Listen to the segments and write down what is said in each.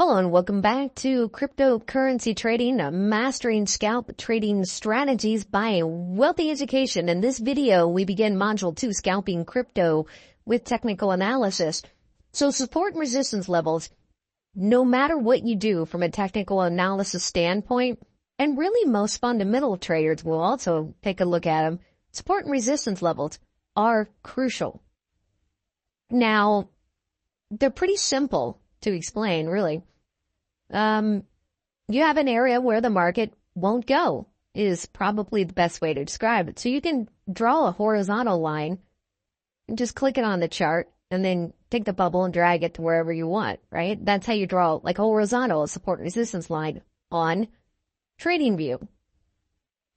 Hello and welcome back to Cryptocurrency Trading, Mastering Scalp Trading Strategies by Wealthy Education. In this video, we begin Module 2, Scalping Crypto with Technical Analysis. So support and resistance levels, no matter what you do from a technical analysis standpoint, and really most fundamental traders will also take a look at them, support and resistance levels are crucial. Now, they're pretty simple to explain, really. You have an area where the market won't go is probably the best way to describe it. So you can draw a horizontal line and just click it on the chart and then take the bubble and drag it to wherever you want, right? That's how you draw like a horizontal support and resistance line on TradingView.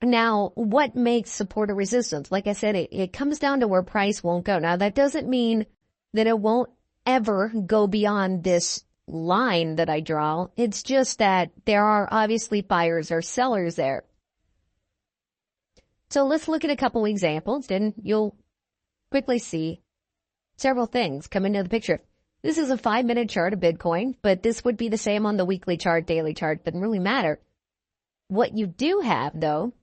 Now, what makes support or resistance? Like I said, it comes down to where price won't go. Now, that doesn't mean that it won't ever go beyond this line that I draw. It's just that there are obviously buyers or sellers there. So let's look at a couple examples and you'll quickly see several things come into the picture. This is a 5-minute chart of Bitcoin, but this would be the same on the weekly chart, daily chart. Doesn't really matter. What you do have, though,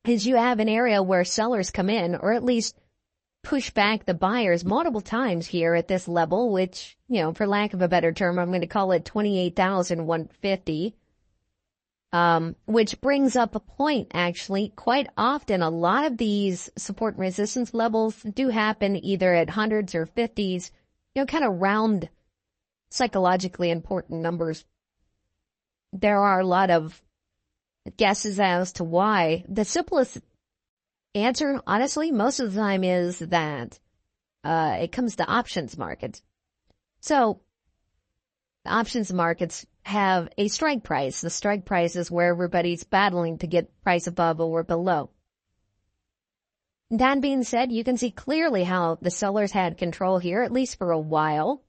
is you have an area where sellers come in, or at least push back the buyers multiple times here at this level, which, for lack of a better term, I'm going to call it 28,150, which brings up a point, actually. Quite often, a lot of these support and resistance levels do happen either at hundreds or 50s, kind of round, psychologically important numbers. There are a lot of guesses as to why. The simplest answer, honestly, most of the time is that it comes to options markets. So the options markets have a strike price. The strike price is where everybody's battling to get price above or below. That being said, you can see clearly how the sellers had control here, at least for a while.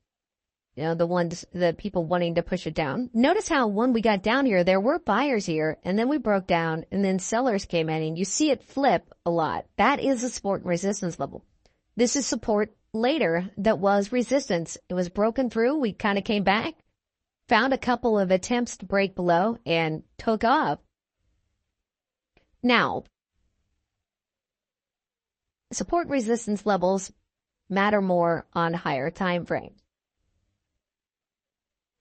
The people wanting to push it down. Notice how when we got down here, there were buyers here, and then we broke down, and then sellers came in, and you see it flip a lot. That is a support and resistance level. This is support later that was resistance. It was broken through. We kind of came back, found a couple of attempts to break below, and took off. Now, support resistance levels matter more on higher time frames.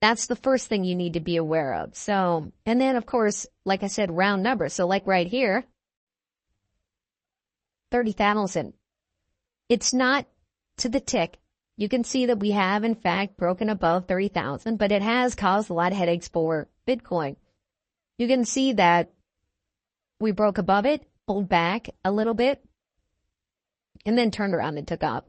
That's the first thing you need to be aware of. So, and then of course, like I said, round numbers. So like right here, 30,000. It's not to the tick. You can see that we have in fact broken above 30,000, but it has caused a lot of headaches for Bitcoin. You can see that we broke above it, pulled back a little bit, and then turned around and took off.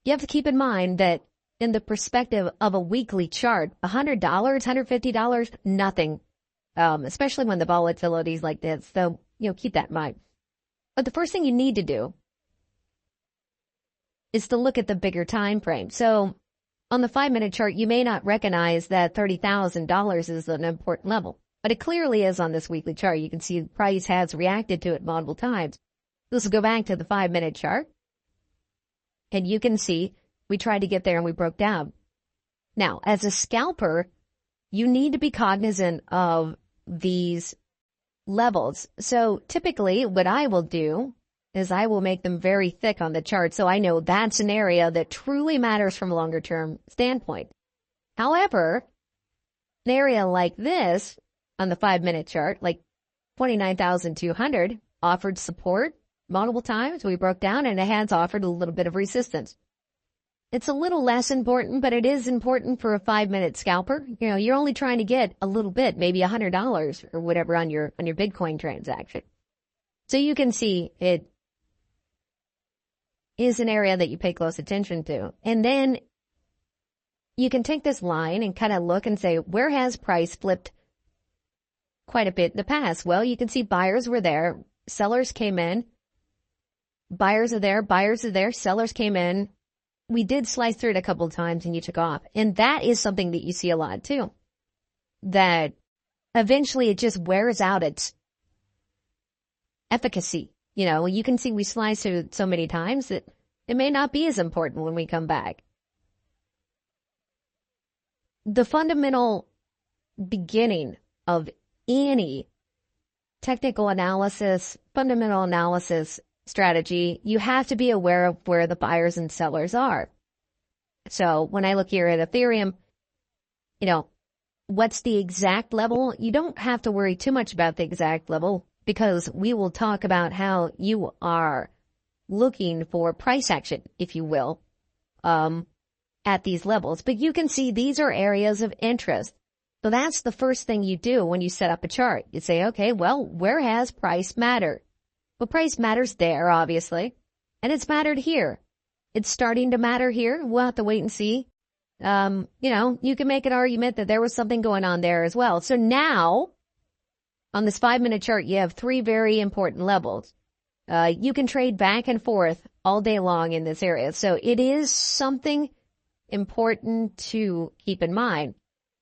You have to keep in mind that in the perspective of a weekly chart, $100, $150, nothing, especially when the volatility is like this. So, keep that in mind. But the first thing you need to do is to look at the bigger time frame. So on the 5-minute chart, you may not recognize that $30,000 is an important level, but it clearly is on this weekly chart. You can see the price has reacted to it multiple times. Let's go back to the 5-minute chart, and you can see we tried to get there and we broke down. Now, as a scalper, you need to be cognizant of these levels. So typically what I will do is I will make them very thick on the chart. So I know that's an area that truly matters from a longer term standpoint. However, an area like this on the 5-minute chart, like 29,200, offered support multiple times. We broke down and it has offered a little bit of resistance. It's a little less important, but it is important for a 5-minute scalper. You're only trying to get a little bit, maybe $100 or whatever on your Bitcoin transaction. So you can see it is an area that you pay close attention to. And then you can take this line and kind of look and say, where has price flipped quite a bit in the past? Well, you can see buyers were there. Sellers came in. Buyers are there. Sellers came in. We did slice through it a couple of times and you took off. And that is something that you see a lot too. That eventually it just wears out its efficacy. You can see we slice through so many times that it may not be as important when we come back. the fundamental beginning of any technical analysis, fundamental analysis strategy, you have to be aware of where the buyers and sellers are. So when I look here at Ethereum, what's the exact level? You don't have to worry too much about the exact level because we will talk about how you are looking for price action, if you will, at these levels. But you can see these are areas of interest. So that's the first thing you do when you set up a chart. You say, okay, well, where has price mattered? Well, price matters there, obviously, and it's mattered here. It's starting to matter here. We'll have to wait and see. You can make an argument that there was something going on there as well. So now, on this 5-minute chart, you have 3 very important levels. You can trade back and forth all day long in this area. So it is something important to keep in mind.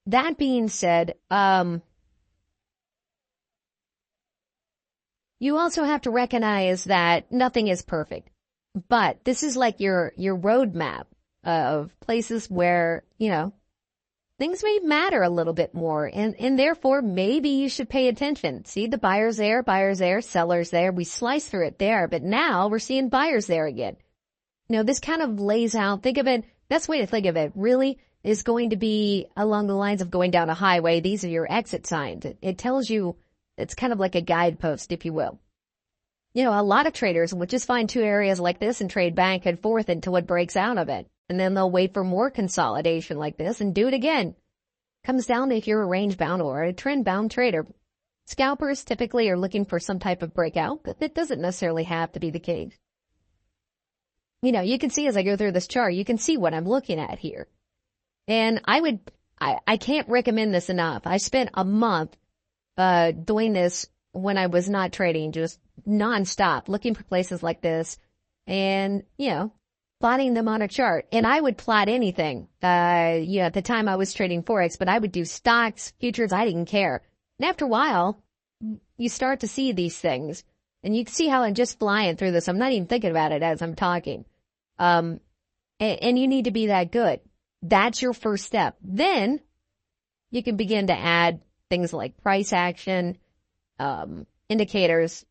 That being said, you also have to recognize that nothing is perfect. But this is like your roadmap of places where, things may matter a little bit more. And therefore, maybe you should pay attention. See the buyers there, sellers there. We slice through it there, but now we're seeing buyers there again. This kind of lays out, think of it, best way to think of it really is going to be along the lines of going down a highway. These are your exit signs. It tells you, it's kind of like a guidepost, if you will. A lot of traders will just find 2 areas like this and trade back and forth until it breaks out of it. And then they'll wait for more consolidation like this and do it again. Comes down to if you're a range-bound or a trend-bound trader. Scalpers typically are looking for some type of breakout, but it doesn't necessarily have to be the case. You can see as I go through this chart, you can see what I'm looking at here. And I can't recommend this enough. I spent a month doing this when I was not trading, just nonstop, looking for places like this and, plotting them on a chart. And I would plot anything. At the time I was trading Forex, but I would do stocks, futures, I didn't care. And after a while, you start to see these things. And you can see how I'm just flying through this. I'm not even thinking about it as I'm talking. And you need to be that good. That's your first step. Then you can begin to add things like price action, indicators,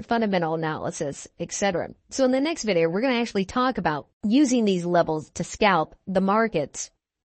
fundamental analysis, etc. So in the next video, we're going to actually talk about using these levels to scalp the markets